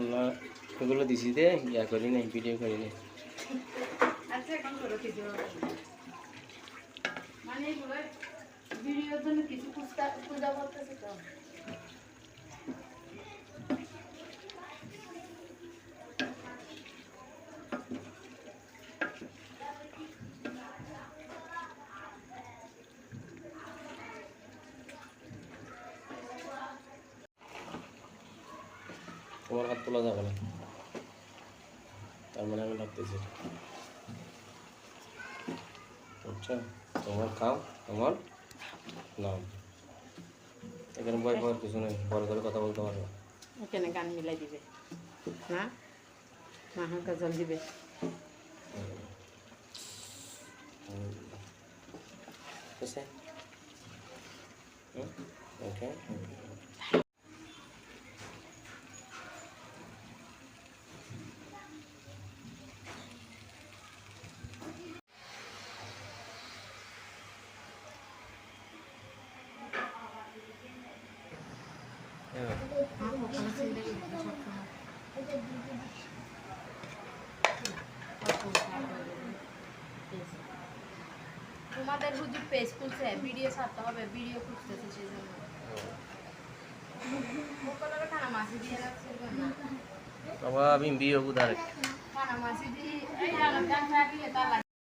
আল্লাহ এগুলো দিছি দে ইয়া করি নাই ভিডিও করি নাই আচ্ছা এখন করো কিছু মানে এগুলো ভিডিওর জন্য কিছু পূজা করতেছে তো তোমার হাত তোলা যাবে না তার মানে আমি লাগতেছি আচ্ছা তোমার খাও তোমার নাম এখানে ভয় পাওয়ার কিছু নেই বড় করে কথা বলতে পারবে এখানে গান মিলাই দিবে না মাহা গজল দিবে ওকে তোমাদের বুঝি পেজ খুলছে ভিডিও ছাড়তে হবে ভিডিও খুঁজতেছে সেই জন্য খানা মাছি দিয়ে রাখছে বাবা আমি বিয়ে উদারে খানা মাছি দিয়ে এই আলাদা থাকলে তা